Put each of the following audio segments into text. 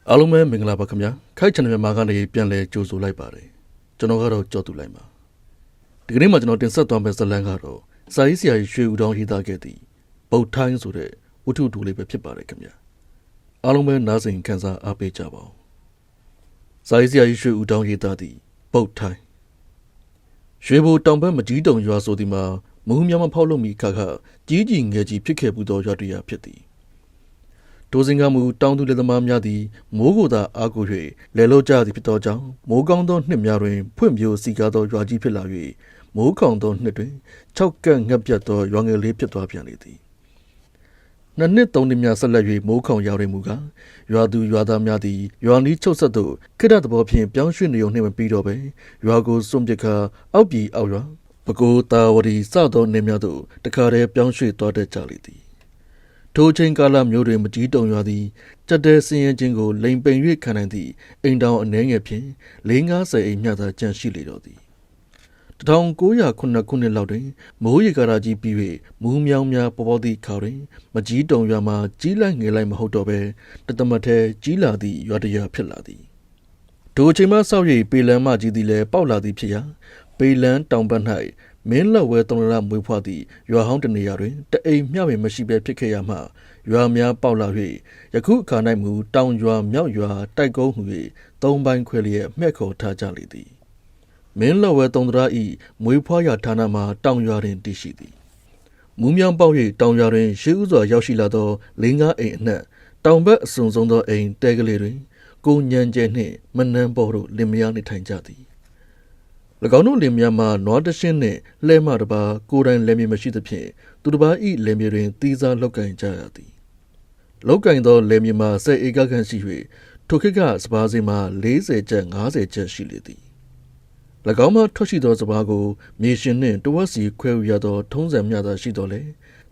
အားလုံးပဲမင်္ဂလာပါခင်ဗျာခိုက်ချန်နယ်မြန်မာကနေပြန်လဲကြိုဆိုလိုက်ပါတယ်ကျွန်တော်ကတော့ကြောက်တူလိုက်ပါဒီကနေ့မှာကျွန်တော်တင်ဆက်သွားမယ့်ဇာတ်လမ်းကတော့စာရေးဆရာကြီးရွှေဦးတောင်းရေးသားခဲ့သည့်ပုတ်ထိုင်းဆိုတဲ့ဝတ္ထုတူလေးပဲဖြစ်ပါတယ်ခင်ဗျာအားလုံးပဲနားဆင်ခံစားအားပေးကြပါဦးစာရေးဆရာကြီးရွှေဦးတောင်းရေးသားသည့်ပုတ်ထိုင်းရွှေဘိုတောင်ဘက်မကြီးတုံရွာဆိုသည်မှာမူးမြောင်မဖောက်လို့မီခါခကြီးကြီးငယ်ကြီးဖြစ်ခဲ့ဘူးသောရွာတရဖြစ်သည်ဒိုးစင်ကမူတောင်သူလက်သမားများသည်မိုးကိုသာအားကို၍လဲလို့ကြသည်ဖြစ်သောကြောင့်မိုးကောင်းသောနှစ်များတွင်ဖွင့်ပြိုစီကားသောရွာကြီးဖြစ်လာ၍မိုးခေါင်သောနှစ်တွင်6ကက်ငှက်ပြတ်သောရွာငယ်လေးဖြစ်သွားပြန်လေသည်နှစ်နှစ်သုံးနှစ်များဆက်လက်၍မိုးခေါင်ရောက်ရမူကားရွာသူရွာသားများသည်ရွာနီးချုပ်ဆက်သို့ခိတ္တသဘောဖြင့်ပြောင်းရွှေ့နေုံနှင့်မပြီးတော့ပဲရွာကိုစွန့်ပစ်ခါအောက်ပြည်အောက်ရွာပကိုးတာဝတီစသောနေများသို့တခါတည်းပြောင်းရွှေ့သွားတတ်ကြလေသည်ထိုချိန်ကာလမျိုးတွင်မကြီးတုံရွာသည်ကြက်တဲစင်းရဲခြင်းကိုလိမ်ပိန်၍ခံနိုင်သည့်အိမ်တောင်အနှဲငယ်ဖြင့်50အိမ်မျှသာကျန်ရှိလေတော့သည်1909ခုနှစ်လောက်တွင်မိုးရေကားကြီးပြီး၍မူးမြောင်းများပေါ်သည့်ခါတွင်မကြီးတုံရွာမှာကြီးလိုက်ငယ်လိုက်မဟုတ်တော့ဘဲတသမတ်ထဲကြီးလာသည့်ရွာတရဖြစ်လာသည်ထိုချိန်မှဆောက်၍ပေလန်မကြီးသည်လည်းပေါက်လာသည်ဖြစ်ရာပေလန်တောင်ဘက်၌မင်းလက်ဝဲသုံးလမွေးဖွားသည့်ရွာဟောင်းတနေရာတွင်တအိမ်မျှပင်မရှိဘဲဖြစ်ခဲ့ရမှရွာများပေါက်လာ၍ယခုအခါ၌မူတောင်ရွာမြောက်ရွာတိုက်ကုန်းဟူ၍သုံးပိုင်းခွဲလျက်မှဲ့ခေါ်ထားကြလေသည်မင်းလက်ဝဲသုံးတရားဤမွေးဖွားရာဌာနမှာတောင်ရွာတွင်တည်ရှိသည်မူးမြောင်းပေါက်၍တောင်ရွာတွင်ရှေးဥစွာရောက်ရှိလာသော5အိမ်အနက်တောင်ဘက်အစုံဆုံးသောအိမ်တဲကလေးတွင်ကိုညံကျဲနှင့်မနှမ်းပေါ်တို့လင်မယားနေထိုင်ကြသည်၎င်းတို့လင်မြမှာနွားတရှင်းနှင့်လှဲမတစ်ပါးကိုယ်တိုင်လင်မြေမရှိသဖြင့်သူတစ်ပါးဤလင်မြေတွင်သီးစားလောက်ကင်ကြရသည်လောက်ကင်သောလင်မြေမှာ10ဧကခန့်ရှိ၍ထိုခေတ်ကစပါးစင်းမှာ40ကျပ်50ကျပ်ရှိလေသည်၎င်းမှထွက်ရှိသောစပါးကိုမြေရှင်နှင့်တဝက်စီခွဲယူရသောထုံးစံမျှသာရှိတော်လေ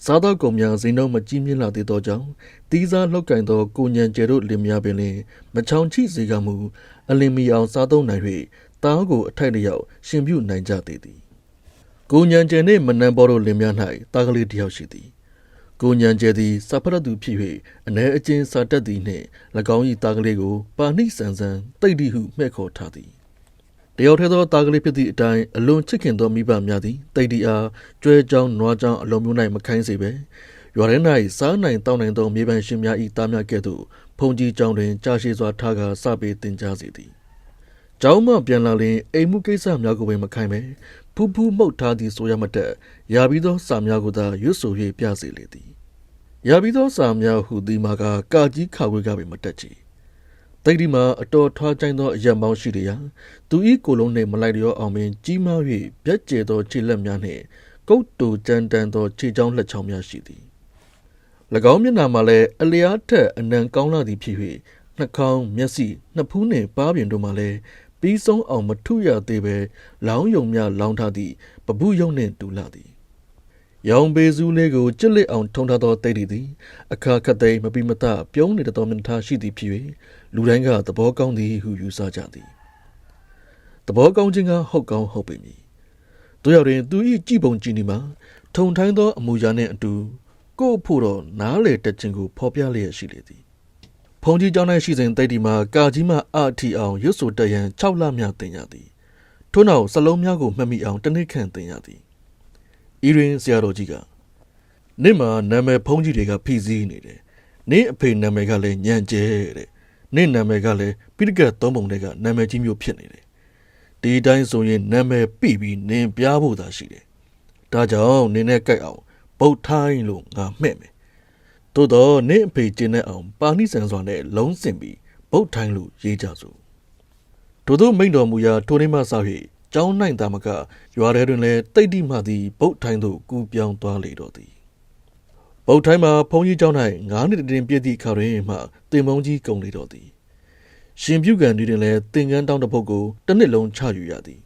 စားသောကုန်များဈေးနှုန်းမကြီးမြင့်လာသေးသောကြောင့်သီးစားလောက်ကင်သောကိုညံကျဲတို့လင်များပင်လင်မချောင်ချိစေကမူအလင်မီအောင်စားသုံးနိုင်၍တားကိုအထိုက်လျောက်ရှင်ပြုနိုင်ကြသေးသည်ကိုညံကျဲနှင့်မနန်းပေါ်တို့လင်များ၌တားကလေးတစ်ယောက်ရှိသည်ကိုညံကျဲသည်စာဖတ်သူဖြစ်၍အ ਨੇ အချင်းစာတတ်သည်နှင့်၎င်း၏တားကလေးကိုပါဏိဆန်ဆန်တိတ်တိဟုမှဲ့ခေါ်ထားသည်တယောက်ထဲသောတားကလေးဖြစ်သည့်အတိုင်းအလွန်ချစ်ခင်သောမိဘများသည်တိတ်တိအားကျွဲကြောင်းနွားကြောင်းအလုံးမျိုး၌မခိုင်းစေပဲရွာထဲ၌စားနိုင်တောင်းနိုင်သောမြေပန်ရှင်များ၏တားများကဲ့သို့ဖုန်ကြီးကျောင်းတွင်ကြာရှည်စွာထားကာစပေးတင်ကြားစေသည်ကျောင်းမှပြန်လာရင်အိမ်မှုကိစ္စများကိုပင်မခိုင်းပဲဖူးဖူးမှုတ်ထားသည်ဆိုရမတတ်ရာပြီးသောစာများကိုသာရွတ်ဆို၍ပြစေလေသည်ရာပြီးသောစာများဟုသည်မှာကာကြီးခါခွေကပင်မတတ်ချေတိတ်ဒီမှာအတော်ထွားကျိုင်းသောအရက်မောင်းရှိလျာသူဤကိုလုံးနှင့်မလိုက်လျောအောင်ပင်ကြီးမား၍ပြက်ကျဲသောခြေလက်များနှင့်ကုတ်တူကြမ်းတမ်းသောခြေချောင်းလက်ချောင်းများရှိသည်၎င်းမျက်နှာမှာလည်းအလျားထက်အနံကောင်းလာသည်ဖြစ်၍နှာခေါင်းမျက်စိနှစ်ဖူးနှင့်ပါးပြင်တို့မှာလည်းပြီးဆုံးအောင်မထုရသေးပဲလောင်းယုံများလောင်းထားသည့်ပပုယုံနှင့်တူလာသည်ရောင်ပေစုလေးကိုကြစ်လက်အောင်ထုံထားသောတိတ်တီသည်အခါခတ်သိမ်းမပြီးမသပြုံးနေသောမျက်နှာရှိသည်ဖြစ်၍လူတိုင်းကသဘောကောင်းသည်ဟုယူဆကြသည်သဘောကောင်းခြင်းကဟုတ်ကောင်းဟုတ်ပေမည်တို့ရောက်တွင်သူ၏ကြည်ပုံကြည်နေမှာထုံထိုင်းသောအမူအရာနှင့်အတူကို့ဖို့တော့နားလေတက်ခြင်းကိုဖော်ပြလျက်ရှိလေသည်ဖုန်ကြီးကျောင်း၌ရှိစဉ်တိတ်တီမှာကာကြီးမှအထီအောင်ရွတ်ဆိုတက်ရန်6လများတင်ရသည်ထို့နောက်စလုံးများကိုမှတ်မိအောင်တစ်နှစ်ခန့်တင်ရသည်ဤတွင်ဆရာတော်ကြီးကနေ့မှာနာမည်ဖုန်ကြီးတွေကဖိစီးနေတယ်နေ့အဖေနာမည်ကလည်းညံကျဲတဲ့နေ့နာမည်ကလည်းပိဋကတ်သုံးပုံတွေကနာမည်ကြီးမျိုးဖြစ်နေတယ်ဒီတိုင်းဆိုရင်နာမည်ပြပြီးနင်ပြားဖို့သာရှိတယ်ဒါကြောင့်နင်နဲ့ကြိုက်အောင်ပုတ်ထိုင်းလို့ငါမှဲ့မယ်သို့တော့နင့်အဖေကျင်းတဲ့အောင်ပါဏိဆန်စွာနဲ့လုံးစင်ပြီးဗုတ်ထိုင်းလို့ရေးကြစို့ထို့သောမိန့်တော်မူရာထိုနေ့မှစ၍ကျောင်းနိုင်သာမကရွာထဲတွင်လည်းတိတ်တိမှသည်ဗုတ်ထိုင်းသို့ကူးပြောင်းသွားလေတော့သည်ဗုတ်ထိုင်းမှာဘုန်းကြီးကျောင်း၌9နှစ်တင်ပြည့်သည့်ခါတွင်မှတင်မုံကြီးကုန်လေတော့သည်ရှင်ပြုကန်တွင်လည်းသင်္ကန်းတောင်းတစ်ပုဒ်ကိုတစ်နှစ်လုံးချယူရသည်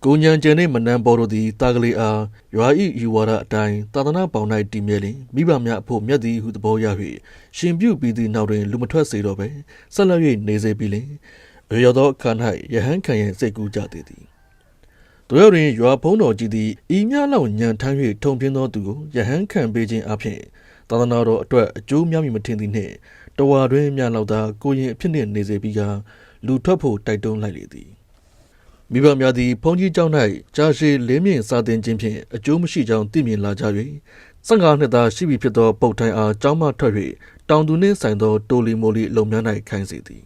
ကိုညံကျဲနှင့်မနန်းပေါ်တို့သည်တာကလေးအားရွာ၏ယူဝါဒအတိုင်းသာသနာပေါင်၌တည်မြဲလျင်မိဘများအဖို့မြတ်သည်ဟုသဘောရ၍ရှင်ပြုပြီးသည့်နောက်တွင်လူမထွက်စေတော့ပဲဆက်လက်၍နေစေပြီးလျင်အရသောအခါ၌ယဟန်ခံရန်စိတ်ကူးကြသည်တို့ရောက်တွင်ရွာဖုံးတော်ကြီးသည်ဤမြလောက်ညံထမ်း၍ထုံပြင်းသောသူကိုယဟန်ခံပေးခြင်းအပြင်သာသနာတော်အတွက်အကျိုးများမည်မထင်သည်နှင့် တဝါတွင်များလောက်သာကိုရင်အဖြစ်နှင့်နေစေပြီးကလူထွက်ဖို့တိုက်တွန်းလိုက်လေသည်မိဘများသည်ဘုန်းကြီးကျောင်း၌ကြာရှည်လေးမြင့်စာသင်ခြင်းဖြင့်အကျိုးမရှိကြောင်းသိမြင်လာကြ၍15နှစ်သာရှိပြီဖြစ်သောပုတ်ထိုင်အားကျောင်းမှထွက်၍တောင်သူနှင့်ဆိုင်သောတိုလီမိုလီအလုံများ၌ခိုင်းစေသည်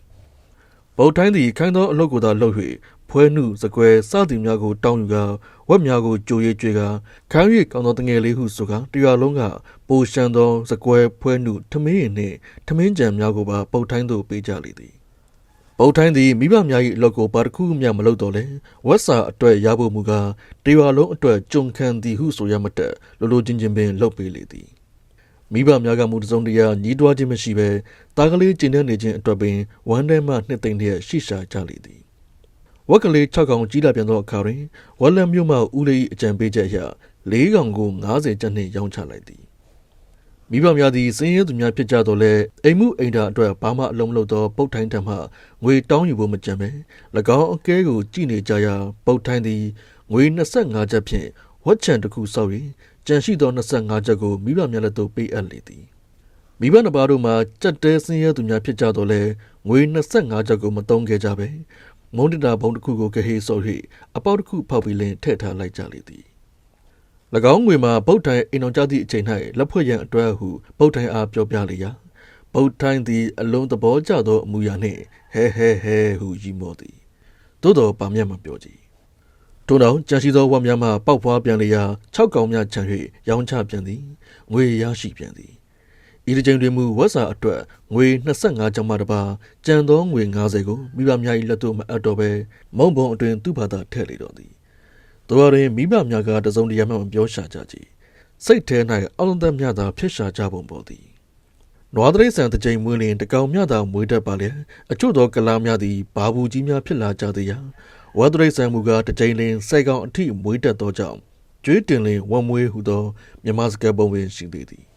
ပုတ်ထိုင်သည်ခိုင်းသောအလုပ်ကိုသာလုပ်၍ဖွဲနှုစကွဲစသည်များကိုတောင်းယူကာဝက်များကိုကြို၍ကြွေကာခိုင်း၍ကောင်းသောတငယ်လေးဟုဆိုကာတရွာလုံးကပိုရှန်သောစကွဲဖွဲနှုထမင်းရည်နှင့်ထမင်းကြံများကိုပါပုတ်ထိုင်သို့ပေးကြလေသည်ပုတ်ထိုင်းသည်မိဘများ၏အလုပ်ကိုဘာတစ်ခုမျှမလုပ်တော့လဲဝက်စာအတွက်ရဖို့မူကားတရွာလုံးအတွက်ကြုံခံသည်ဟုဆိုရမတတ်လိုချင်းချင်းပင်လုပ်ပေးလေသည်မိဘများကမူတစုံတရာညီးတွားခြင်းမရှိဘဲတားကလေးကျင်းနေခြင်းအတွက်ပင်ဝမ်းထဲမှနှစ်သိမ့်လျက်ရှိရှာကြလေသည်ဝက်ကလေး6ကောင်ကြီးလာပြန်သောအခါတွင်ဝက်လက်မြို့မှဦးလေးအကြံပေးချက်အရ4ကောင်ကို90ကျပ်နှင့်ရောင်းချလိုက်သည်မိဘများသည်စင်းရဲသူများဖြစ်ကြတော့လဲအိမ်မှုအိမ်တာအတွက်ဘာမှအလုံးမလုပ်သောပုတ်ထိုင်းထံမှငွေတောင်းယူဖို့မကြံပဲ၎င်းအကဲကိုကြည့်နေကြရာပုတ်ထိုင်းသည်ငွေ25ကျပ်ဖြင့်ဝက်ချံတစ်ခုစောက်၍ကြံရှိသော25ကျပ်ကိုမိဘများလက်သို့ပေးအပ်လေသည်မိဘနှစ်ပါးတို့မှာကြက်တဲစင်းရဲသူများဖြစ်ကြတော့လဲငွေ25ကျပ်ကိုမသုံးခဲ့ကြပဲမုန်းတတာဘုံတစ်ခုကိုကဟေးစောက်၍အပေါက်တစ်ခုဖောက်ပြီးလင်းထည့်ထားလိုက်ကြလေသည်၎င်းငွေမှာဗုတ်ထိုင်အိမ်တော်ကြသည့်အချိန်၌လက်ဖွဲ့ရန်အတွက်ဟုဗုတ်ထိုင်အားပြောပြလေရာဗုတ်ထိုင်သည်အလုံးသဘောကျသောအမူအရာနှင့်ဟဲဟုရီမောသည်သို့တော်ပါမျက်မပြောကြည်ထို့နောက်ကြံရှိသောဝက်များမှပေါက်ဖွားပြန်လေရာ6ကောင်များချန်၍ရောင်းချပြန်သည်ငွေရရှိပြန်သည်ဤတစ်ချိန်တွင်မူဝက်စာအတွက်ငွေ25ကျပ်မှတပါကြံသောငွေ90ကိုမိဘများ၏လက်သို့မအပ်တော့ဘဲမုံဘုံအတွင်သူ့ဘာသာထည့်လေတော့သည်တော်ရင်မိဘများကတစုံတရာမှမပြောရှာကြကြစိတ်ထဲ၌အောင်းသက်မြသာဖြစ်ရှာကြပုံပေါ်သည်နွားတရိတ်ဆန်တစ်ကြိမ်မွေးလျင်တကောင်မြသာမွေးတတ်ပါလေအချို့သောကလားများသည်ဘာဘူးကြီးများဖြစ်လာကြသည်ရာဝါတရိတ်ဆန်မူကတစ်ကြိမ်လင်စိုက်ကောင်အထိမွေးတတ်သောကြောင့်ကျွေးတင်လင်ဝမ်မွေးဟုသောမြမစကားပုံပင်ရှိသေးသည်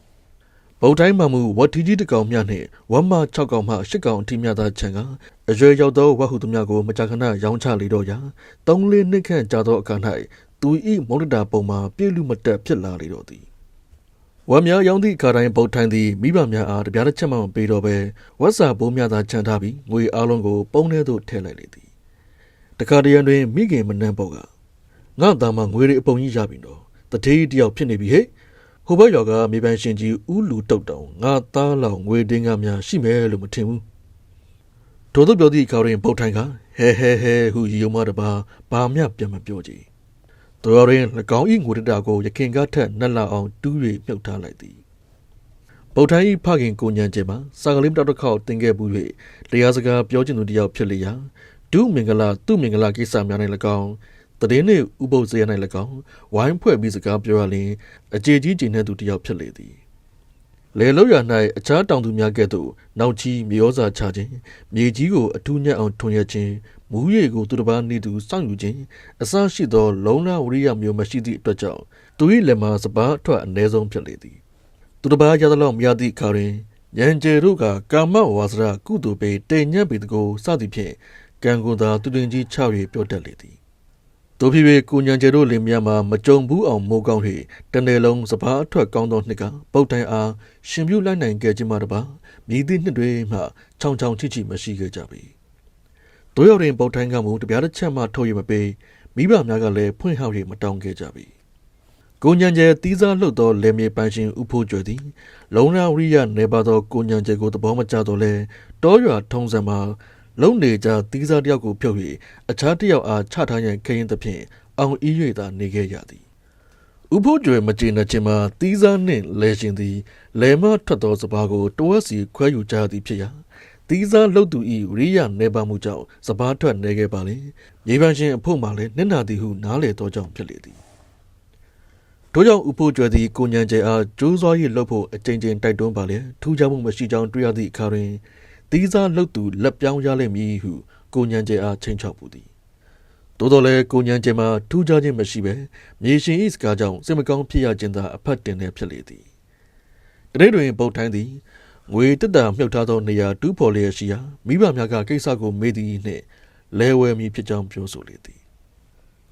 ဗုတ်တိုင်းမှမူဝတ်ထီကြီးတစ်ကောင်မြနှင့်ဝမ်မ6ကောင်မှ8ကောင်အထိမြသာချန်ကအရွယ်ရောက်သောဝတ်ဟုသမျှကိုမကြာခဏရောင်းချလေတော့ရာ3-4နှစ်ခန့်ကြာသောအခါ၌သူ၏မုန်းတတာပုံမှာပြည့်လူမတက်ဖြစ်လာလေတော့သည်ဝမ်များရောင်းသည့်အခါတိုင်းဗုတ်ထိုင်းသည်မိဘများအားတပြားတစ်ချက်မှမပေးတော့ဘဲဝက်စာဘိုးများသာချန်ထားပြီးငွေအားလုံးကိုပုံထဲသို့ထည့်လိုက်လေသည်တခါတရံတွင်မိခင်မနှမ်းပေါ့ကငါသားမငွေတွေအပုံကြီးရပြီတော့တတိတယောက်ဖြစ်နေပြီဟဲ့ဟိုဘက်ရောကမြေပန်းရှင်ကြီးဦးလူတုတ်တောင်ငါသားလောက်ငွေတင်းကများရှိမယ်လို့မထင်ဘူးထို့သောပြောသည့်အခါတွင်ဗုတ်ထိုင်းကဟဲဟုရီယုံမတပါဘာမျှပြန်မပြောကြည်တော်ရင်၎င်း၏ငွေတတာကိုရခင်ကထက်နှက်လာအောင်တူး၍မြုပ်ထားလိုက်သည်ဗုတ်ထိုင်း၏ဖခင်ကိုညံကျင်မှာစာကလေးတစ်ခေါက်တင်ခဲ့ဘူး၍တရားစကားပြောချင်သူတစ်ယောက်ဖြစ်လေရာဒုမင်္ဂလာသူ့မင်္ဂလာကိစ္စများ၌၎င်းတည်င်းနှင့်ဥပုပ်စရ၌၎င်းဝိုင်းဖွဲ့ပြီးစကားပြောရလျင်အကျေကြီးကျင်တဲ့သူတစ်ယောက်ဖြစ်လေသည်လေလောက်ရ၌အခြားတောင်သူများကဲ့သို့နောက်ကြီးမြေဩဇာချခြင်းမြေကြီးကိုအထူးညံ့အောင်ထွန်ရခြင်းမူးရေကိုသူတစ်ပါးနေသူစောင့်ယူခြင်းအစရှိသောလုံးနာဝရိယမျိုးမရှိသည့်အတွက်ကြောင့်သူ၏လက်မှာစပါးအထွက်အ ਨੇ ဆုံးဖြစ်လေသည်သူတစ်ပါးရသလောက်မရသည့်အခါတွင်ဉာဏ်ကျယ်တို့ကကာမဝါစရကုသိုလ်ပေတိမ်ညံ့ပေတကိုစသည်ဖြင့်ကံကိုယ်သာသူတင်ကြီးချ၍ပြောတတ်လေသည်တို့ဖြစ်၍ကိုညံကျဲတို့လင်မြတ်မှာမကြုံဘူးအောင်မိုးကောင်း၍တနေ့လုံးစပါးအထွက်ကောင်းသောနှစ်ကပုတ်တိုင်အားရှင်ပြုလိုက်နိုင်ခဲ့ခြင်းမှတပါမြည်သည့်နှစ်တွေမှချောင်းချောင်းချိချိမရှိခဲ့ကြပေတို့ရောက်ရင်ပုတ်တိုင်ကမူတပြားတစ်ချက်မှထုတ်ရမပေးမိဘများကလည်းဖွင့်ဟောက်၍မတောင်းခဲ့ကြပေကိုညံကျဲတီးစားလှုပ်သောလေမြေပန်းရှင်ဥဖိုးကျွယ်သည်လုံးနာဝရိယနေပါသောကိုညံကျဲကိုသဘောမကျတော့လဲတောရွာထုံးစံမှာလုံနေကြသီးစားတယောက်ကိုဖြုတ်၍အခြားတယောက်အားချထားရန်ခရင်သဖြင့်အောင်ဤ၍သာနေခဲ့ရသည်ဥဖိုးကျွယ်မကျေနပ်ခြင်းမှာသီးစားနှင့်လဲရှင်သည်လဲမထွက်သောစပါးကိုတဝက်စီခွဲယူကြသည်ဖြစ်ရာသီးစားလှုပ်သူ၏ဝရိယနေပါမှုကြောင့်စပါးထွက်နေခဲ့ပါလေမြေပန်းရှင်အဖို့မှလည်းနစ်နာသည်ဟုနားလေသောကြောင့်ဖြစ်လေသည်တို့ကြောင့်ဥဖိုးကျွယ်သည်ကိုညံကျဲအားကျိုးစွာ၍လှုပ်ဖို့အကြိမ်ကြိမ်တိုက်တွန်းပါလေထူးခြားမှုမရှိကြောင်းတွေ့ရသည့်အခါတွင်သီးစားလှုပ်သူလက်ပြောင်းရလိမ့်မည်ဟုကိုညံကျဲအားချိန်ချောက်ပူသည်သို့တော်လည်းကိုညံကျဲမှာထူးခြားခြင်းမရှိဘဲမြေရှင်၏စကားကြောင့်စိတ်မကောင်းဖြစ်ရခြင်းသာအဖတ်တင်နေဖြစ်လေသည်တနေ့တွင်ပုတ်ထိုင်းသည်ငွေတက်တာမြုပ်ထားသောနေရာတူးဖော်လျက်ရှိရာမိဘများကကိစ္စကိုမေးသည်နှင့်လဲဝဲမည်ဖြစ်ကြောင်းပြောဆိုလေသည်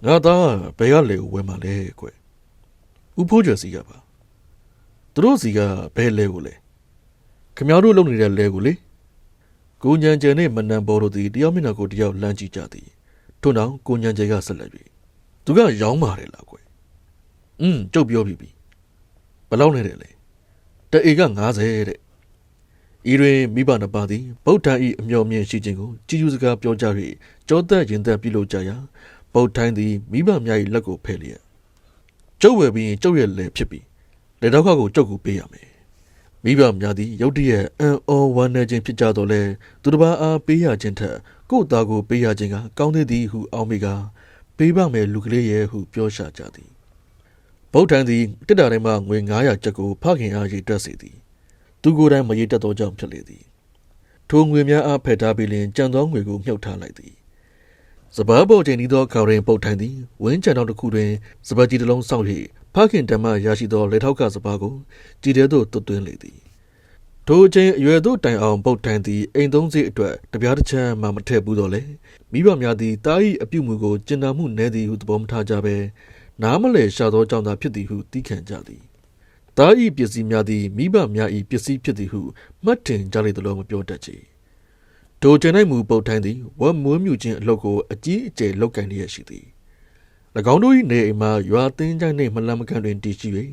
ငါသားဘယ်ကလဲကိုဝဲမှာလဲကွယ်ဥဖိုးကျွယ်စီကပါသူတို့စီကဘယ်လဲကိုလဲ ခမောက်တို့လုံနေတဲ့လဲကိုလေကိုညံကျဲနဲ့မနန်ပေါ်တို့သည်တယောက်မျက်နှာကိုတယောက်လှမ်းကြည့်ကြသည်ထို့နောက်ကိုညံကျဲကဆက်လက်၍သူကရောင်းပါတယ်လားကွယ်ကျုပ်ပြောပြီဘယ်လောက်နဲ့လဲတအေက90တဲ့ဤတွင်မိဘနှစ်ပါးသည်ဗုဒ္ဓံ၏အမျှော်မြင်ရှိခြင်းကိုကြည်ယူစကားပြောကြ၍ကြောသက်ရင်သက်ပြုလုပ်ကြရာဗုဒ္ဓံသည်မိဘများ၏လက်ကိုဖဲ့လျက်ကျုပ်ဝယ်ပြီးကျုပ်ရဲ့လက်ဖြစ်ပြီးလက်တော့ကိုကျုပ်ကိုပေးရမယ်မိဘများသည်ရုတ်တရက်အံ့ဩဝမ်းနည်းခြင်းဖြစ်ကြတော့လဲသူတစ်ပါးအားပေးရခြင်းထက်ကိုယ့်သားကိုပေးရခြင်းကကောင်းသည်ဟုအောင်းမိကပေးပါမယ်လူကလေးရဲ့ဟုပြောရှာကြသည်ဗုဒ္ဓံသည်တစ်တာတိုင်းမှငွေ900ကျပ်ကိုဖခင်အားရေးတွက်စေသည်သူကိုယ်တိုင်မရေးတတ်သောကြောင့်ဖြစ်လေသည်ထိုငွေများအားဖယ်ထားပြီးလျှင်ကြံသောငွေကိုမြှုပ်ထားလိုက်သည်စပားပေါ်ချိန်ဤသောခေါရင်ပုတ်ထိုင်သည်ဝင်းချံတော်တစ်ခုတွင်စပားကြီးတစ်လုံးစောင့်၍ဖခင်တမရရှိသောလက်ထောက်ကစပားကိုကြည်တဲသို့သွတ်သွင်းလေသည်ထိုအချိန်အရွယ်သို့တိုင်အောင်ပုတ်ထိုင်သည်အိမ်သုံးစေးအတွက်တပြားတစ်ချမ်းမှမထည့်ဘူးတော့လေမိဘများသည်တား၏အပြုမှုကိုကျင်နာမှုနည်းသည်ဟုသဘောမထားကြဘဲနားမလည်ရှာသောကြောင့်သာဖြစ်သည်ဟုသိခံကြသည်တား၏ပစ္စည်းများသည်မိဘများ၏ပစ္စည်းဖြစ်သည်ဟုမှတ်တင်ကြလေသလိုမပြောတတ်ချေထိုချိန်၌မူပုတ်ထိုင်သည်ဝတ်မွေးမြူခြင်းအလုပ်ကိုအကြီးအကျယ်လုပ်ကိုင်လျက်ရှိသည်၎င်းတို့၏နေအိမ်မှာရွာသင်းချိုင်းနှင့်မလန့်မကန့်တွင်တည်ရှိ၍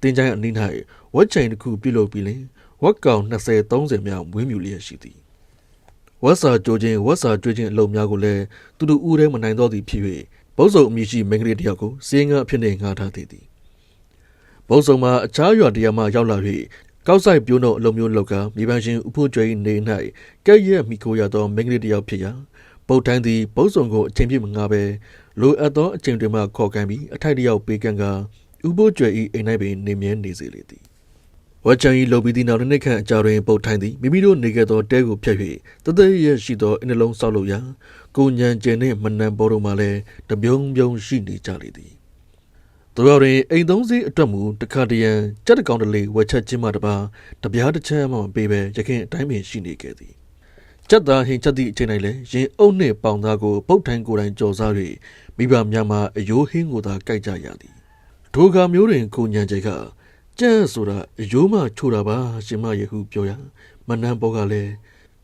သင်းချိုင်းအနီး၌ဝက်ချိန်တစ်ခုပြုလုပ်ပြီးလျှင်ဝက်ကောင်20-30များမွေးမြူလျက်ရှိသည်ဝက်စာကြိုခြင်းဝက်စာကျွေးခြင်းအလုပ်များကိုလည်းသူတို့ဦးထဲမနိုင်တော့သည်ဖြစ်၍ဘုတ်ဆုံအမည်ရှိမိန်းကလေးတစ်ယောက်ကိုစေငါအဖြစ်နှင့်ငှားထားသည်ဘုတ်ဆုံမှာအခြားရွာတရားမှရောက်လာ၍ကောက်ဆိုင်ပြိုးနှုတ်အလုံးမျိုးလောက်ကမြေပန်းရှင်ဥဖို့ကျွေးနေ၌ကဲ့ရဲ့မိခိုရသောမိန်းကလေးတစ်ယောက်ဖြစ်ရာပုတ်တိုင်းသည်ဘုတ်ဆုံကိုအချိန်ပြည့်မငှားပဲလိုအပ်သောအချိန်တွေမှခေါ်ကန်ပြီးအထိုက်တစ်ယောက်ပေးကမ်းကဥဖို့ကျွေး၏အိမ်၌ပင်နေမြဲနေစေလေသည်ဝက်ချန်၏လုံပြီးသည့်နောက်တစ်နှစ်ခန့်အကြာတွင်ပုတ်ထိုင်းသည်မိမိတို့နေခဲ့သောတဲကိုဖျက်၍တသက်ရရှိသောအင်းနှလုံးဆောက်လုပ်ရာကိုညံကျင်နှင့်မနန်ပေါ်တို့မှလည်းတပြုံပြုံရှိနေကြလေသည်သူတို့တွင်အိမ်သုံးစေးအတွက်မူတခါတရံကြက်တကောင်တလေဝက်ချက်ချင်းမှတပါတပြားတစ်ချက်မှမပေးဘဲရခင်အတိုင်းပင်ရှိနေခဲ့သည်ကြက်သားဟင်ချက်သည့်အချိန်၌လည်းရင်အုပ်နှင့်ပေါင်သားကိုပုတ်ထိုင်းကိုယ်တိုင်ကြော်စား၍မိဘများမှအယိုးဟင်းကိုသာကြိုက်ကြရသည်ထိုအခါမျိုးတွင်ကိုညံကျင်ကကျန်းဆိုတာအယိုးမှချိုတာပါရှင်မယေဟုပြောရာမနန်းပေါ်ကလည်း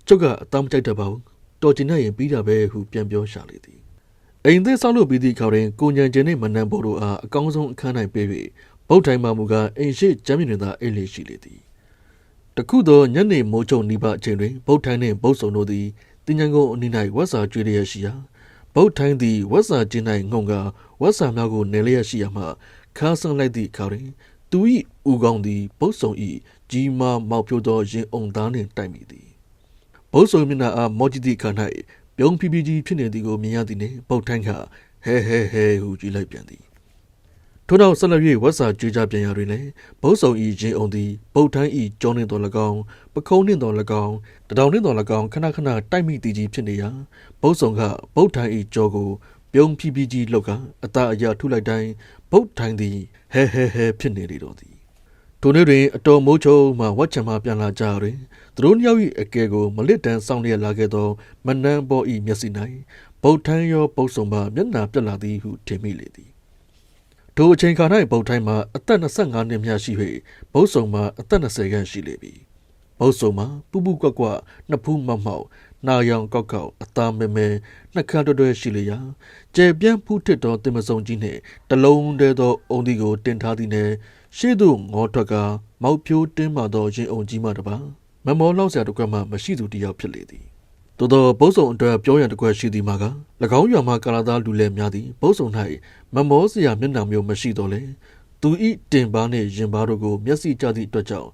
ကျုပ်ကအတောင်ကြိုက်တတ်ပါဘူးတော်ကျင်နေရင်ပြီးတာပဲဟုပြန်ပြောရှာလေသည်အိမ်သေးဆောက်လုပ်ပြီးသည့်အခါတွင်ကိုညံကျင်နှင့်မနန်းပေါ်တို့အားအကောင်းဆုံးအခန်း၌ပေး၍ဗုဒ္ဓိုင်မှမူကားအိမ်ရှိကျမ်းမြင်သာအိမ်လေးရှိလေသည်တခုသောညနေမိုးချုံနီးပါအချိန်တွင်ဗုဒ္ဓိုင်နှင့်ဗုဒ္ဓဆုံတို့သည်တင်ញံကုန်းအနီး၌ဝက်စာကျွေးလျက်ရှိရာဗုဒ္ဓိုင်သည်ဝက်စာကျင်း၌ငုံကဝက်စာများကိုနယ်လျက်ရှိရာမှခါဆန်းလိုက်သည့်အခါတွင်သူ၏ဦးကောင်းသည်ဗုဒ္ဓဆုံ၏ကြီးမားမောက်ဖြိုးသောရင်အုံသားနှင့်တိုက်မိသည်ဗုဒ္ဓဆုံမျက်နှာအားမောကြည့်သည့်အခါ၌ပြုံးဖြည်းဖြည်းကြီးဖြစ်နေသည်ကိုမြင်ရသည်နှင့်ဗုဒ္ဓိုင်ကဟဲဟုကြည်လိုက်ပြန်သည်ထို့နောက်ဆက်လက်၍ဝက်စာကြွေးကြပြန်ရာတွင်လည်းဗုဒ္ဓဆုံ၏ရင်အုံသည်ဗုဒ္ဓိုင်၏ကြောနှင့်တော်၎င်းပခုံးနှင့်တော်၎င်းတတောင်နှင့်တော်၎င်းခဏခဏတိုက်မိသည်ကြီးဖြစ်နေရာဗုဒ္ဓဆုံကဗုဒ္ဓိုင်၏ကြောကိုပြုံးဖြည်းဖြည်းကြီးလှုပ်ကအသာအရာထုလိုက်တိုင်းဗုဒ္ဓိုင်သည်ဟဲဖြစ်နေလေတော့သည်ထိုနေ့တွင်အတော်မိုးချုံမှဝက်ချံမှပြန်လာကြတွင်သူတို့နှစ်ယောက်၏အကဲကိုမလစ်တန်းဆောင်လျက်လာခဲ့သောမနန်းပေါ်၏မျက်စိ၌ဗုဒ္ဓိုင်ရောပုတ်ဆုံမှမျက်နှာပြက်လာသည်ဟုထင်မိလေသည်ထိုအချိန်ခါ၌ဗုဒ္ဓိုင်မှာအသက်25နှစ်များရှိ၍ဗုဒ္ဓဆုံမှာအသက်20ခန့်ရှိလေပြီဗုဒ္ဓဆုံမှာပူပူကွက်ကွက်နှစ်ဖူးမောက်မောက်နာယောင်ကောက်ကောက်အသားမဲမဲနှက်ခမ်းတွဲရှိလျာကျဲပြန့်ဖူးထစ်သောတင်မစုံကြီးနှင့်တလုံးတည်းသောအုံဒီကိုတင်ထားသည်နှင့်ရှေ့သို့ငေါထွက်ကမောက်ဖြိုးတင်းမာသောရင်အုံကြီးမှတပါမမောလောက်စရာတစ်ခွက်မှမရှိသူတစ်ယောက်ဖြစ်လေသည်သို့သောဘုတ်ဆုံအတွက်ပြောရန်တစ်ခွက်ရှိသည်မှာက၎င်းရွာမှကာလာသားလူလဲများသည်ဘုတ်ဆုံ၌မမောစရာမျက်နှာမျိုးမရှိတော့လေသူ၏တင်ပါနှင့်ရင်ပါတို့ကိုမျက်စိကျသည့်အတွက်ကြောင့်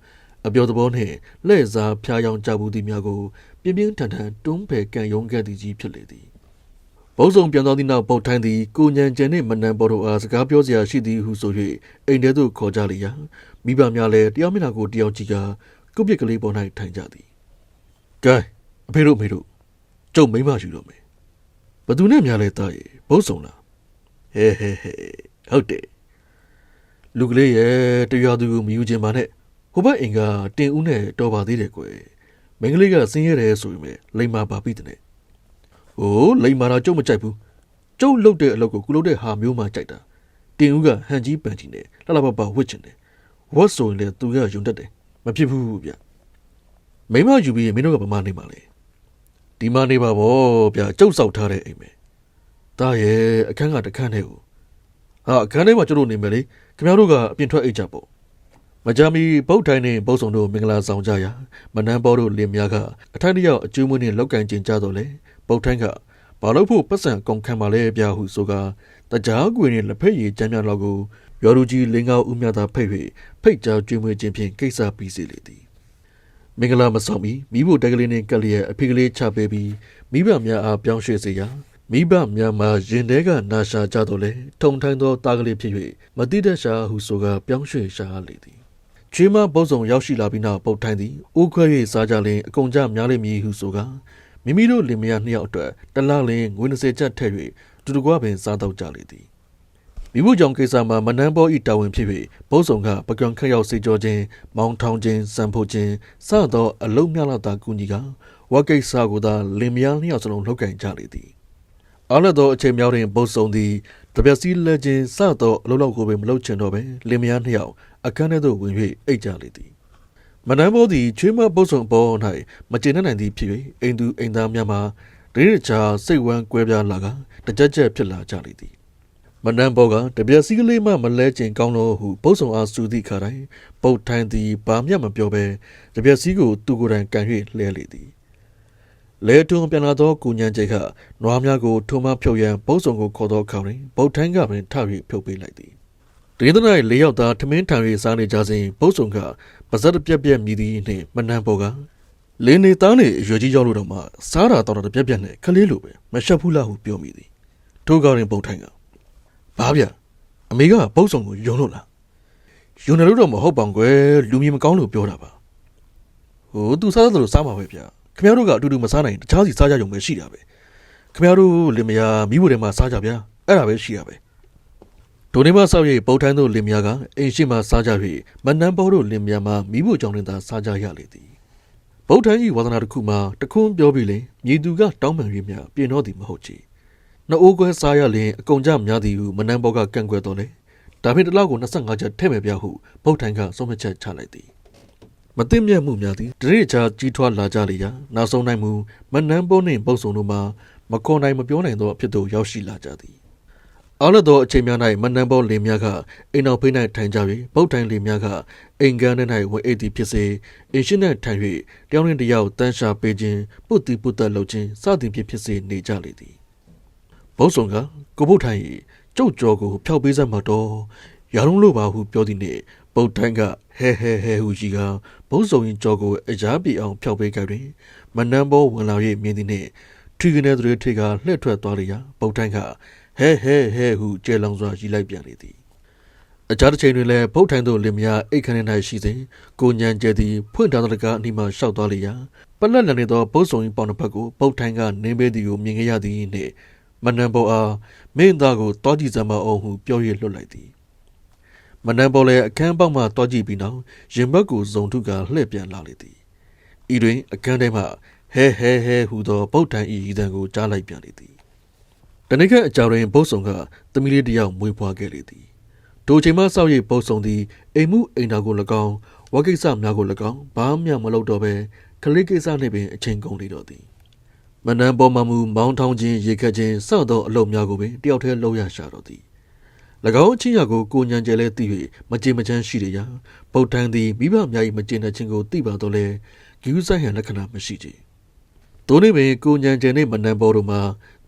အပြောသဘောနှင့်လှည့်စားဖျားယောင်ကြဘူးသည်များကိုပြင်းပြင်းထန်ထန်တွန်းဖယ်ကန်ယုံခဲ့သည်ကြီးဖြစ်လေသည်ဘုတ်ဆုံပြန်သောသည့်နောက်ပုတ်ထိုင်းသည်ကိုညံကျင်နှင့်မနန်ပေါ်တို့အားစကားပြောစရာရှိသည်ဟုဆို၍အိမ်ထဲသို့ခေါ်ကြလေရာမိဘများလည်းတယောက်မျက်နှာကိုတယောက်ကြည့်ကာကုတ်ပြစ်ကလေးပေါ်၌ထိုင်ကြသည်ကဲအဖေတို့မေတို့ကျုပ်မိမယူတော့မယ်ဘသူနဲ့များလဲတားရေဘုတ်ဆုံလားဟဲဟုတ်တယ်လူကလေးရဲ့တရားသူကိုမယူခြင်းပါနဲ့ဟိုဘက်အိမ်ကတင်ဦးနဲ့တော်ပါသေးတယ်ကွယ်မင်းကလေးကဆင်းရဲတယ်ဆိုရင်လိမ္မာပါပြီတဲ့ဟိုလိမ္မာတော့ကျုပ်မကြိုက်ဘူးကျုပ်လှုပ်တဲ့အလုပ်ကိုကုလုပ်တဲ့ဟာမျိုးမှကြိုက်တာတင်ဦးကဟန်ကြီးပန်ကြီးနဲ့လှလှပပဝစ်ချင်တယ်ဝတ်ဆိုရင်လည်းသူကယုံတတ်တယ်မဖြစ်ဘူးဗျ မိမယူပြီးမင်းတို့ကဗမာနေပါလေဒီမနေပါဗောဗျာကျုပ်ဆောက်ထားတဲ့အိမ်ပဲဒါရဲ့အခန်းကတခန်းနဲ့ကိုဟာအခန်းထဲမှာကျတို့နေမယ်လေခင်ဗျားတို့ကအပြင်ထွက်အိတ်ကြပေါ့မကြမီဗုတ်ထိုင်းနဲ့ပုတ်ဆုံတို့မင်္ဂလာဆောင်ကြရာမနန်းပေါ်တို့လင်များကအထိုင်တယောက်အကျိုးမွေးနဲ့လောက်ကန်ကျင်ကြတော့လေပုတ်ထိုင်းကဘာလို့ဖို့ပတ်စံကုန်ခံပါလဲဗျာဟုဆိုကတကြားကွေနဲ့လက်ဖက်ရည်ကြမ်းကြမ်းလောက်ကိုရော်လူကြီးလင်းကောင်းဦးမြသာဖိတ်ဖိတ်ကြောကျွေးမွေးခြင်းဖြင့်ကိစ္စပြီးစီလေသည်မင်္ဂလာမဆောင်မီမိဖို့တက်ကလေးနဲ့ကလျက်အဖေကလေးချပေးပြီးမိဘများအားပြောင်းရွှေ့စေရာမိဘများမှာရင်ထဲကနာရှာကြတော့လေထုံထိုင်းသောတားကလေးဖြစ်၍မတိတတ်ရှာဟုဆိုကပြောင်းရွှေ့ရှာလေသည်ချွေးမပုတ်ဆုံရောက်ရှိလာပြီးနောက်ပုတ်ထိုင်းသည်အိုးခွဲ၍စားကြလင်အကုန်ကြများလိမ့်မည်ဟုဆိုကမိမိတို့လင်မယားနှစ်ယောက်အတွက်တလလင်းငွေ20ကျပ်ထည့်၍တူတကွပင်စားတော့ကြလေသည်မိဖို့ကြောင့်ကိစ္စမှာမနန်းပေါ်ဤတာဝန်ဖြစ်၍ပုတ်ဆုံကပကံခက်ရောက်စေကြောခြင်းမောင်းထောင်ခြင်းစံဖို့ခြင်းစသောအလုံးများလာတာကူညီကဝကိစ္စကိုသာလင်မယားနှစ်ယောက်စလုံးလှုပ်ကန်ကြလေသည်အားလသောအချိန်များတွင်ပုတ်ဆုံသည်တပြက်စီးလက်ခြင်းစသောအလုံးလောက်ကိုပင်မလုပ်ချင်တော့ပဲလင်မယားနှစ်ယောက်အခန်းထဲသို့ဝင်၍အိတ်ကြလေသည်မနန်းပေါ်သည်ချွေးမပုတ်ဆုံပေါ်၌မကျေနပ်နိုင်သည်ဖြစ်၍အိမ်သူအိမ်သားများမှာဒိရချာစိတ်ဝမ်းကွဲပြားလာကတကြက်ကြက်ဖြစ်လာကြလေသည်မနန်းပေါ်ကတပြက်စီးကလေးမှမလဲကျင်ကောင်းလို့ဟုပုတ်ဆုံအားစူသည့်ခါတိုင်းပုတ်ထိုင်းသည်ဘာမျှမပြောဘဲတပြက်စီးကိုသူကိုယ်တိုင်ကန်၍လှဲလေသည်လဲထုံပြန်လာသောကုညံကျိတ်ကနွားများကိုထုံမဖြုတ်ရန်ပုတ်ဆုံကိုခေါ်သောခေါင်းတွင်ပုတ်ထိုင်းကပင်ထ၍ဖြုတ်ပေးလိုက်သည်တရင်တ၌၄ယောက်သားထမင်းထံ၍စားနေကြစဉ်ပုတ်ဆုံကပါဇက်ပြက်ပြက်မြည်သည်နှင့်မနန်းပေါ်ကလင်းနေသားနေရွယ်ကြီးရောက်လို့တော့မှစားတာတော့ပြက်ပြက်နဲ့ခလေးလိုပဲမရှက်ဘူးလားဟုပြောမိသည်ထိုကားရင်ပုတ်ထိုင်းကဘာဗျအမေကပုတ်ဆုံကိုယုံလို့လားယုံတယ်လို့တော့မဟုတ်ပါဘူးကွယ်လူမြင်မကောင်းလို့ပြောတာပါဟိုသူစားတယ်လို့စားမှာပဲဗျခင်ဗျားတို့ကအတူတူမစားနိုင်တခြားစီစားကြရုံပဲရှိတာပဲခင်ဗျားတို့လင်မယားမိဖို့ထဲမှာစားကြဗျာအဲ့ဒါပဲရှိရပဲဒိုနေမဆောက်ရိပ်ပုတ်ထိုင်းတို့လင်မယားကအိမ်ရှိမှစားကြ၍မနန်းပေါ်တို့လင်မယားမှာမိဖို့ကြောင့်တင်သာစားကြရလေသည်ပုတ်ထိုင်းကြီးဝါသနာတစ်ခုမှာတခွန်းပြောပြီးလေညီသူကတောင်းပန်၍မြပြင်တော့သည်မဟုတ်ချေနှိုးကွဲစားရလင်အကုန်ကြများသည်ဟုမနန်းပေါ်ကကန့်ကွက်တော်လေဒါဖြင့်တလောက်ကို25ချက်ထည့်မယ်ပြဟုပုတ်ထိုင်းကဆုံးဖြတ်ချက်ချလိုက်သည်မသိမြတ်မှုများသည်တရိချာကြီးထွားလာကြလေရာနောက်ဆုံးနိုင်မှုမနန်းပေါ်နှင့်ပုတ်ဆုံတို့မှာမခွန်နိုင်မပြောနိုင်သောအဖြစ်သို့ရောက်ရှိလာကြသည်အားလသောအချိန်များ၌မနန်းပေါ်လင်များကအိမ်တော်ဖိ၌ထိုင်ကြ၍ပုတ်ထိုင်းလင်များကအိမ်ကန်း၌ဝင်အိတ်သည်ဖြစ်စေအင်ရှင်၌ထိုင်၍တယောက်နှင့်တယောက်တန်းရှာပေးခြင်းပုတ်တီပုတ်သက်လုပ်ခြင်းစသည်ဖြင့်ဖြစ်စေနေကြလေသည်ပုတ်ဆုံကကိုပုတ်ထိုင်း၏ကျုပ်ကြောကိုဖျောက်ပေးစမ်းမတော်ရာလုံးလို့ပါဟုပြောသည်နှင့်ပုတ်ထိုင်းကဟဲဟုကြီးကဘုံစုံရင်ကြောကိုအရားပြေအောင်ဖျောက်ပေးကြတွင်မနန်းပေါ်ဝင်လာ၍မြင်သည်နှင့်ထီကနေသူတွေထိကလှည့်ထွက်သွားလေရာပုတ်ထိုင်းကဟဲဟုကျဲလောင်စွာရီလိုက်ပြန်လေသည်အခြားတစ်ချိန်တွင်လည်းပုတ်ထိုင်းတို့လင်မယားအိတ်ခမ်း၌ရှိစဉ်ကိုညံကျဲသည်ဖွင့်ထားသောတကားအနီးမှရှောက်သွားလေရာပလက်လန်နေသောပုတ်စုံရင်ပေါင်တစ်ဖက်ကိုပုတ်ထိုင်းကနင်းပေးသည်ကိုမြင်ခဲ့ရသည်နှင့်မနန်းပေါ်အားမင်းသားကိုတောကြည့်စမ်းမအောင်ဟုပြော၍လွတ်လိုက်သည်မနန်းပေါ်လည်းအခန်းပေါက်မှတောကြည့်ပြီးနောက်ရင်ဘက်ကိုဇုံထုကလှည့်ပြန်လာလေသည်ဤတွင်အခန်းထဲမှဟဲဟုသောပုတ်ထိုင်း၏ရည်တံကိုကြားလိုက်ပြန်လေသည်တနေ့ကအကြောင်းတွင်ပုတ်ဆုံကသမီးလေးတစ်ယောက်မွေးဖွားခဲ့လေသည်ထိုချိန်မှစောက်ရိပ်ပုတ်ဆုံသည်အိမ်မှုအိမ်တော်ကို၎င်းဝကိစ္စများကို၎င်းဘာမှမလုပ်တော့ဘဲကလေးကိစ္စနှင့်ပင်အချိန်ကုန်လေတော့သည်မနန်းပေါ်မှမူမောင်းထောင်းခြင်းရေခတ်ခြင်းစသောအလုပ်များကိုပင်တယောက်တည်းလုပ်ရရှာတော့သည်၎င်းအချင်းရကိုကိုညံကျဲလဲသိ၍မကြေမချမ်းရှိရရာပုတ်ထန်းသည်မိဘများ၏မကျေနပ်ခြင်းကိုသိပါတော့လဲဂယူးဆိုင်ဟန်လက္ခဏာမရှိချေသို့နေပင်ကိုညံကျဲနှင့်မနန်းပေါ်တို့မှာ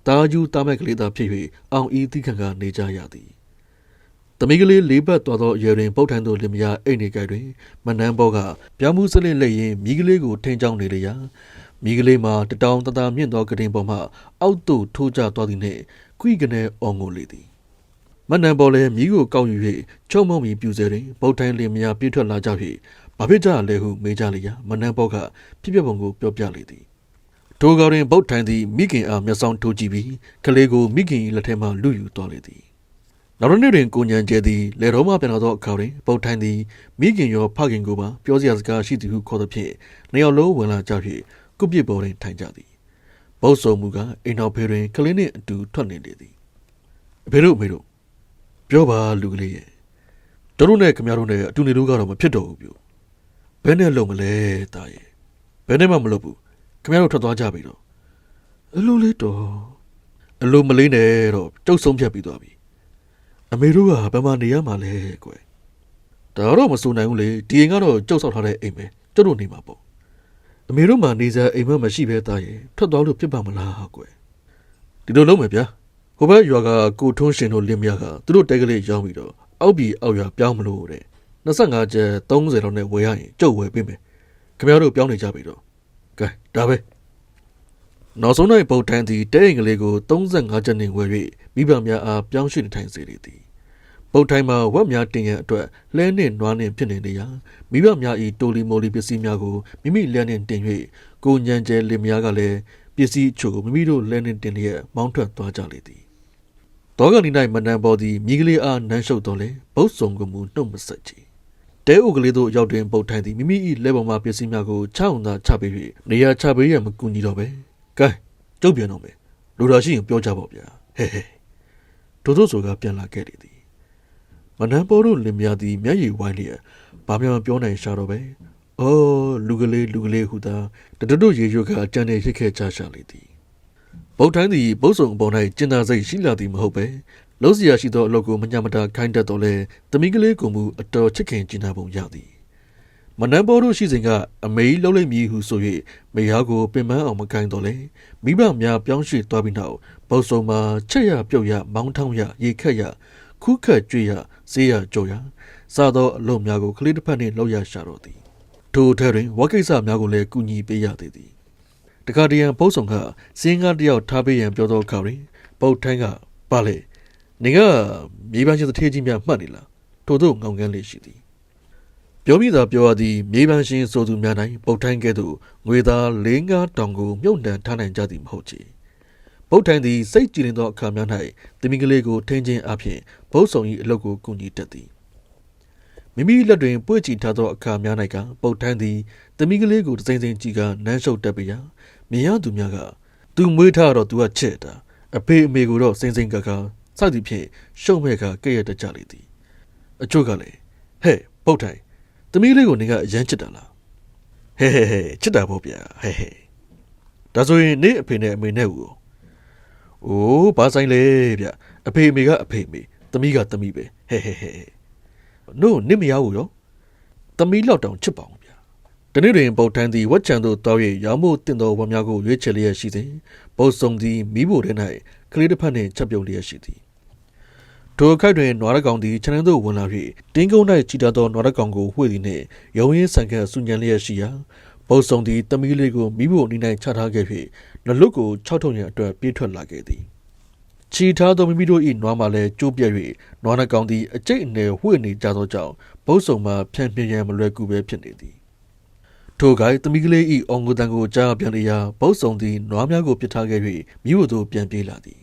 တာယူတာမက်ကလေးသာဖြစ်၍အောင်ဤတိခန့်ကနေကြရသည်သမီးကလေးလေးပတ်သွားသောအရွယ်တွင်ပုတ်ထန်းတို့လင်မယားအိတ်နေကြတွင်မနန်းပေါ်ကပြောင်းမှုစလစ်လက်ရင်မိကလေးကိုထိန်ချောင်းနေလေရာမိကလေးမှာတတောင်တတာမြင့်သောကတင်ပေါ်မှအောက်သို့ထိုးကျသွားသည်နှင့်ခွိကနေအော်ငိုလေသည်မနန်းပေါ်လည်းမိကိုကောက်ယူ၍ချုံမုံမီပြူစေတွင်ပုတ်ထန်းလင်မယားပြေးထွက်လာကြ၍ဘာဖြစ်ကြလဲဟုမေးကြလေရာမနန်းပေါ်ကဖြစ်ပျက်ပုံကိုပြောပြလေသည်ထိုကားတွင်ပုတ်ထိုင်းသည်မိခင်အားမျက်စောင်းထိုးကြည့်ပြီးကလေးကိုမိခင်၏လက်ထဲမှလူယူသွားလေသည်နောက်နေ့တွင်ကိုညံကျဲသည်လေတော်မှပြန်လာသောအခါတွင်ပုတ်ထိုင်းသည်မိခင်ရောဖခင်ကိုပါပြောစရာစကားရှိသည်ဟုခေါ်သည်ဖြင့်နှစ်ယောက်လုံးဝင်လာကြ၍ကုပစ်ပေါ်တွင်ထိုင်ကြသည်ပုတ်ဆုံမူကအိမ်တော်ဖေးတွင်ကလေးနှင့်အတူထွက်နေလေသည်အဖေတို့အမေတို့ပြောပါလူကလေးရဲ့တို့နဲ့ခမရတို့နဲ့အတူနေလို့ကတော့မဖြစ်တော့ဘူးပြဘယ်နဲ့လုံမလဲတာရဲ့ ဘယ်နဲ့မှမလုပ်ဘူးခင်ဗျားတို့ထွက်သွားကြပြီတော့အလိုလေးတော့အလိုမလေးနဲ့တော့ကျုပ်ဆုံးဖြတ်ပြီးသွားပြီအမေတို့ကဘယ်မှာနေရမှာလဲကွယ်ဒါတော့မစိုးနိုင်ဘူးလေဒီအိမ်ကတော့ကျုပ်ဆောက်ထားတဲ့အိမ်ပဲကျုပ်တို့နေမှာပေါ့အမေတို့မှနေစားအိမ်မက်မရှိပဲသားရဲ့ထွက်သွားလို့ဖြစ်ပါမလားကွယ်ဒီလိုလုပ်မယ်ဗျာဟိုဘက်ရွာကကိုထွန်းရှင်တို့လင်းမြကသူတို့တဲကလေးရောင်းပြီးတော့အောက်ပြည်အောက်ရွာပြောင်းမလို့တဲ့25ကျပ်30လောက်နဲ့ဝယ်ရရင်ကျုပ်ဝယ်ပေးမယ်ခင်ဗျားတို့ပြောင်းနေကြပြီတော့ကဲဒါပဲနောက်ဆုံးနိုင်ပုတ်ထန်းသည်တဲအိမ်ကလေးကို35ကျပ်နဲ့ဝယ်၍မိဘများအားပြောင်းရွှေ့နေထိုင်စေလေသည်ပုတ်ထိုင်းမှာဝက်များတင်ရန်အတွက်လဲနှင့်နွားနှင့်ဖြစ်နေနေရာမိဘများ၏တိုလီမိုလီပစ္စည်းများကိုမိမိလက်နှင့်တင်၍ကိုညံကျဲလင်များကလည်းပစ္စည်းအချို့မိမိတို့လက်နှင့်တင်လျက်မောင်းထွက်သွားကြလေသည်တောကနေ၌မနန်ပေါ်သည်မိကလေးအားနမ်းရှုပ်တော်လဲဘုတ်ဆုံကမူနှုတ်မဆက်ချီတဲအုပ်ကလေးတို့ရောက်တွင်ပုတ်ထိုင်းသည်မိမိ၏လက်ပေါ်မှပစ္စည်းများကိုချောင်းသာချပေး၍နေရာချပေးရမကူညီတော့ပဲကဲကျုပ်ပြန်တော့မယ်လူတော်ရှိရင်ပြောကြပါဗျာဟဲ့တို့ဆိုကပြန်လာခဲ့လေသည်မနန်ပေါ်တို့လင်များသည်မျက်ရည်ဝိုင်းလျက်ဘာမှမပြောနိုင်ရှာတော့ပဲအော်လူကလေးဟူသာတို့ရေရွကအကြံနဲ့ရစ်ခဲ့ကြရှာလေသည်ဗုတ်တိုင်းသည်ဘုတ်ဆုံအပေါ်၌ကျင်သာစိတ်ရှိလာသည်မဟုတ်ပဲလုံးစရာရှိသောအလုပ်ကိုမညမတာခိုင်းတတ်တော်လဲသမီးကလေးကိုမူအတော်ချစ်ခင်ကျင်နာပုံရသည်မနန်ပေါ်တို့ရှိစဉ်ကအမေလှုပ်လိုက်မည်ဟုဆို၍မေဟာကိုပင်ပန်းအောင်မကိုင်းတော်လဲမိဘများပြောင်းရွှေ့သွားပြီးနောက်ဘုတ်ဆုံမှာချက်ရပြုတ်ရမောင်းထောင်းရရေခက်ရခုခက်ကြွရဆေးရကြော်ရစားသောအလုပ်များကိုကလေးတစ်ဖက်နှင့်လှုပ်ရရှာတော်သည်ထိုထဲတွင်ဝက်ကိစ္စများကိုလည်းကူညီပေးရသေးသည်တခါတရံဘုတ်ဆုံကစင်းကားတယောက်ထားပေးရန်ပြောသောအခါတွင်ပုတ်ထိုင်းကပါလေနေကမြေပန်းရှင်တစ်ထေးကြီးများမှတ်နေလားထို့သို့ငောင်ကန်းလေးရှိသည်ပြောမိသာပြောရသည်မြေပန်းရှင်ဆိုသူများ၌ပုတ်ထိုင်းကဲ့သို့ငွေသား4-5 တောင်ကိုမြုပ်နှံထားနိုင်ကြသည်မဟုတ်ချေပုတ်ထိုင်းသည်စိတ်ကြည်လင်သောအခါများ၌သမီးကလေးကိုထင်းချင်းအပြင်ဘုတ်ဆုံ၏အလုပ်ကိုကူညီတတ်သည်မိမိလက်တွင်ပွေ့ချီထားသောအခါများ၌ကပုတ်ထိုင်းသည်သမီးကလေးကိုတစိမ့်စိမ့်ကြည့်ကနမ်းရှုပ်တတ်ပေရာမြင်ရသူများကသူမွေးထားတော့သူကချစ်တာအဖေအမေကိုတော့စိမ့်စိမ့်ကကစသည်ဖြင့်ရှုံမဲ့ကကဲ့ရတတ်ကြလေသည်အချို့ကလည်းဟဲ့ပုတ်ထိုင်းသမီးလေးကိုနေကအရန်ချစ်တာလားဟဲချစ်တာပေါ့ဗျာဟဲဒါဆိုရင်နေအဖေနဲ့အမေနဲ့ဦးအိုးဘာဆိုင်လဲဗျအဖေအမေကအဖေအမေသမီးကသမီးပဲဟဲနို့နစ်မရဘူးရောသမီးလောက်တောင်ချစ်ပါအောင်ဗျာဒီနေ့တွင်ပုတ်ထန်းသည်ဝက်ချံသို့တောက်၍ရောင်မို့တင်တော်ဝမ်းများကိုရွေးချယ်လျက်ရှိစဉ်ပုတ်ဆုံသည်မိဖို့ထဲ၌ကလေးတစ်ဖက်နှင့်ချက်ပြုတ်လျက်ရှိသည်ထိုခိုက်တွင်နွားရကောင်သည်ခြံထဲသို့ဝင်လာ၍တင်းကုန်း၌ချီထားသောနွားရကောင်ကိုဝှေ့သည်နှင့်ရုံရင်းဆန်ခတ်ဆူညံလျက်ရှိရာပုတ်ဆုံသည်သမီးလေးကိုမိဖို့နီး၌ချထားခဲ့၍နလွတ်ကို6ထုံရန်အတွက်ပြေးထွက်လာခဲ့သည်ချီထားသောမိမိတို့၏နွားမှလည်းကျိုးပြက်၍နွားနှကောင်သည်အကျိတ်အနယ်ဝှေ့နေကြသောကြောင့်ပုတ်ဆုံမှဖြန့်ပြင်းရန်မလွယ်ကူပဲဖြစ်နေသည်ထိုကသမီးကလေး၏အောင်ကိုတန်ကိုကြားပြန်လျာပုတ်ဆုံသည်နွားများကိုပစ်ထားခဲ့၍မိဖို့သို့ပြန်ပြေးလာသည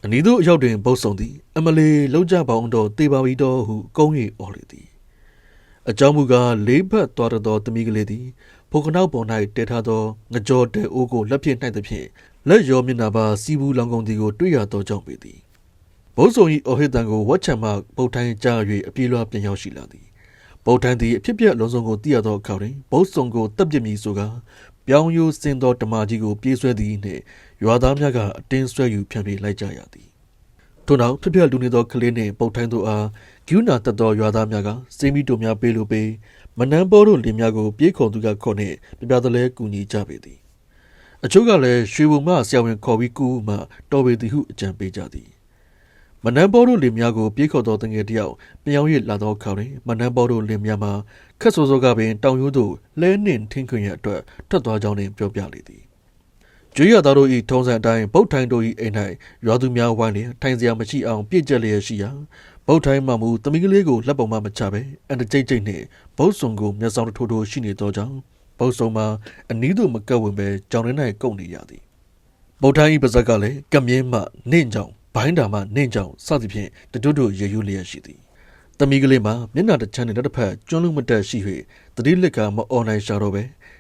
်အနီးသို့အရောက်တွင်ပုတ်ဆုံသည်အမလီလုံးကြပေါင်းတော်တေပါဝီတော်ဟုကုန်း၍အော်လေသည်အကြောင်းမူကားလေးဘက်သွားသောသမီးကလေးသည်ဖိုကနောက်ပေါ်၌တဲထားသောငကြောတဲအိုးကိုလက်ဖြင့်နှိုက်သဖြင့်လက်ရောမျက်နှာပါစီဘူးလောင်ကုန်သည်ကိုတွေ့ရသောကြောင့်ပေသည်ဘုတ်ဆုံ၏အော်ဟစ်တန်ကိုဝက်ချံမှပုတ်ထိုင်းကြား၍အပြေးလွှားပြန်ရောက်ရှိလာသည်ပုတ်ထိုင်းသည်အဖြစ်ပြက်လုံးစုံကိုသိရသောအခါတွင်ဘုတ်ဆုံကိုတပ်ပစ်မည်ဆိုကာပြောင်းရိုးစင်သောဓမ္မကြီးကိုပြေးဆွဲသည်နှင့်ရွာသားများကအတင်းဆွဲယူဖြန့်ပြေးလိုက်ကြရသည်ထို့နောက်ဖြစ်ပြလူနေသောကလေးနှင့်ပုတ်ထိုင်းတို့အားကျူးနာတတ်သောရွာသားများကစိမီတို့များပေးလိုပေးမနန်းပေါ်တို့လင်များကိုပြေးခေါ်သူကခေါ်နှင့်ပြပြသလဲကူညီကြပေသည်အချို့ကလည်းရွှေဘုံမှဆရာဝန်ခေါ်ပြီးကူမှတော်ပေသည်ဟုအကြံပေးကြသည်မနန်းပေါ်တို့လင်များကိုပြေးခေါ်သောတငယ်တယောက်ပြောင်းရလာသောအခါတွင်မနန်းပေါ်တို့လင်များမှာခက်ဆိုးဆိုးကပင်တောင်ရိုးသို့လဲနှင့်ထင်းခွင်ရအတွက်ထွက်သွားကြောင်းနှင့်ပြောပြလေသည်ကျွေးရသားတို့၏ထုံးစံအတိုင်းဗုတ်ထိုင်းတို့၏အိမ်၌ရွာသူများဝိုင်းလျက်ထိုင်စရာမရှိအောင်ပြည့်ကျက်လျက်ရှိရာဗုတ်ထိုင်းမှမူသမီးကလေးကိုလက်ပေါ်မှမချပဲအန်တကြိတ်ကြိတ်နှင့်ဘုတ်ဆုံကိုမျက်စောင်းထိုးထိုးရှိနေသောကြောင့်ဘုတ်ဆုံမှာအနီးသို့မကပ်ဝင်ပဲကြောင်ရင်း၌ကုတ်နေရသည်ဗုတ်ထိုင်း၏ပါဇက်ကလည်းကမြင်းမှနင့်ကြောင်ဘိုင်းတာမှနင့်ကြောင်စသည်ဖြင့်တို့ရေယူလျက်ရှိသည်သမီးကလေးမှာမျက်နှာတစ်ချမ်းနှင့်တစ်ဖက်ကျွန်းလုံးမတက်ရှိ၍တတိလက်ကမအော်နိုင်ရှာတော့ပဲ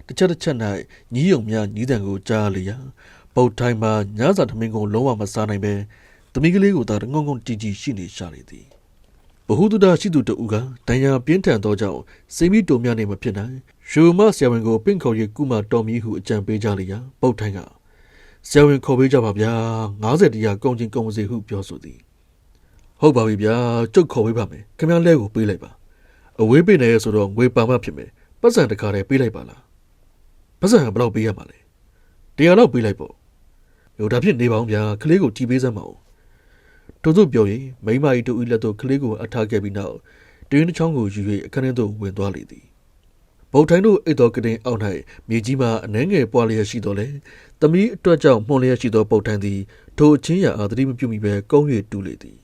တစ်ချက်၌ညီးယုံများညီးတံကိုကြားလျာပုတ်ထိုင်းမှာညစာထမင်းကိုလုံးဝမစားနိုင်ပဲသမီးကလေးကိုသာငုံငုံတီတီရှိနေရှာလေသည်ဘဟုတုဒရှိသူတဦးကဒဏ်ရာပြင်းထန်သောကြောင့်စိမီတိုများနေမဖြစ်နိုင် ရွှေမဆရာဝန်ကိုပင့်ခေါ်ရကုမတော်မီဟုအကြံပေးကြလေရာပုတ်ထိုင်းကဆရာဝန်ခေါ်ပေးကြပါဗျာ90တရားကုန်ချင်းကုန်စီဟုပြောဆိုသည်ဟုတ်ပါပြီဗျာကျုပ်ခေါ်ပေးပါမယ်ခင်ဗျားလဲကိုပေးလိုက်ပါအဝေးပေးနေဆိုတော့ငွေပါမဖြစ်မယ်ပတ်စံတကားတည်းပေးလိုက်ပါလားပတ်စံဘယ်လောက်ပေးရမှာလဲ100လောက်ပေးလိုက်ပေါ့ဟိုဒါဖြစ်နေပါအောင်ဗျာကလေးကိုကြည်ပေးစမ်းပါဦးထို့သို့ပြောရင်မိမကြီးတို့ဤလက်သို့ကလေးကိုအထားခဲ့ပြီးနောက်တွင်တစ်ချောင်းကိုယူ၍အခန်းထဲသို့ဝင်သွားလေသည်ဗုတ်ထိုင်းတို့အိတ်တော်ကတင်အောက်၌မြေကြီးမှအနှဲငယ်ပွားလျက်ရှိတော်လဲသမီးအတွက်ကြောင့်မှုန်လျက်ရှိသောပုတ်ထိုင်းသည်ထိုအချင်းရာအားသတိမပြုမိဘဲကုန်း၍တူးလေသည်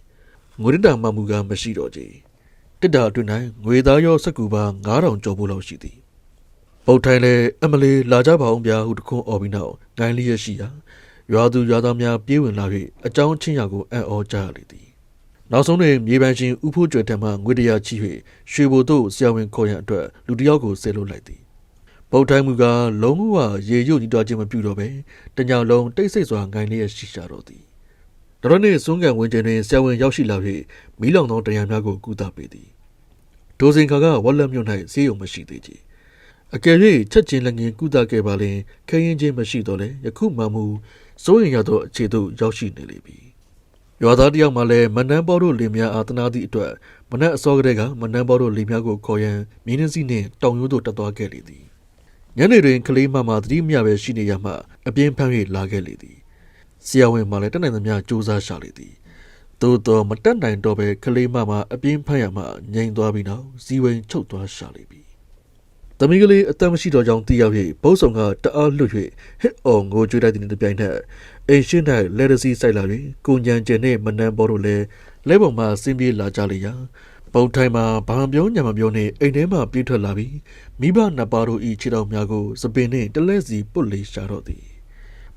ငွေတတာမှမူကားမရှိတော့ကြတစ်တာအတွင်း၌ငွေသားရောစက်ကူပါ9000ကျော်ဖို့လောက်ရှိသည်ပုတ်ထိုင်းလည်းအမလီလာကြပါအောင်ဗျာဟုတခွန်းអော်ပြီးနောက်ငိုင်းလျက်ရှိရာရွာသူရွာသားများပြေးဝင်လာ၍အကြောင်းချင်းရာကိုအံ့ဩကြရလေသည်နောက်ဆုံးတွင်မြေပန်းရှင်ဥဖို့ကျွဲထံမှငွေတရားချီ၍ရွှေဘိုတို့ဆရာဝန်ခေါ်ရန်အတွက်လူတစ်ယောက်ကိုဆဲလို့လိုက်သည်ပုတ်ထိုင်းမူကလုံးဝရေရုပ်ကြီးတော်ခြင်းမပြုတော့ပဲတညလုံးတိတ်ဆိတ်စွာငိုင်းလျက်ရှိကြတော့သည်တရနေ့စွန်းကန်ဝင်ကျင်တွင်ဆရာဝန်ရောက်ရှိလာ၍မီးလောင်သောတရားများကိုကုသပေးသည်ဒိုစင်ခါကဝက်လက်မြို့၌ဆေးရုံမရှိသေးချေအကယ်၍ချက်ချင်းလည်းငင်ကုသခဲ့ပါလင်ခရင်ချင်းမရှိတော့လဲယခုမှမူစိုးရင်ရသောအခြေသို့ရောက်ရှိနေလေပြီရွာသားတယောက်မှလည်းမနန်းပေါ်တို့လင်များအားတနာသည့်အတွက်မနက်အစောကတည်းကမနန်းပေါ်တို့လင်များကိုခေါ်ရန်မြင်းနှစီနှင့်တောင်ရိုးသို့တက်သွားခဲ့လေသည်ညနေတွင်ကလေးမသတိမရပဲရှိနေရမှအပြင်းဖမ်း၍လာခဲ့လေသည်ဆရာဝန်မှလည်းတက်နိုင်သမျှစူးစမ်းရှာလေသည်သို့တော်မတက်နိုင်တော့ပဲကလေးမအပြင်းဖမ်းရမှငြိမ်သွားပြီးနောက်ဇီဝိန်ချုပ်သွားရှာလေပြီသမီးကလေးအသက်မရှိတော့ကြောင်းသိရ၍ဘုတ်ဆောင်ကတအားလွတ်၍ဟစ်အော်ငိုကြွေးလိုက်တဲ့ပြိုင်နက်အိမ်ရှိ၌လက်ရစီစိုက်လာ၍ကိုညံကျင်နှင့်မနန်းပေါ်တို့လည်းလဲပုံမှဆင်းပြေးလာကြလေရာပုတ်ထိုင်းမှာဘာပြောညံမပြောနှင့်အိမ်ထဲမှပြေးထွက်လာပြီးမိဘနှစ်ပါးတို့၏ခြေတော်များကိုစပင်နှင့်တလဲစီပုတ်လေရှာတော့သည်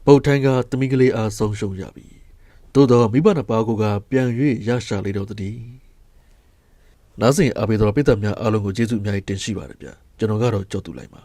ပုတ်ထိုင်းကသမီးကလေးအားဆုံးရှုံးရပြီသို့သောမိဘနှစ်ပါးကပြန်၍ရရှာလေတော့သည်နားစဉ်အဘေတော်ပိတ်သက်များအားလုံးကိုကျေးဇူးအများကြီးတင်ရှိပါတယ်ဗျကျွန်တော်ကတော့ကြောက်တူလိုက်ပါ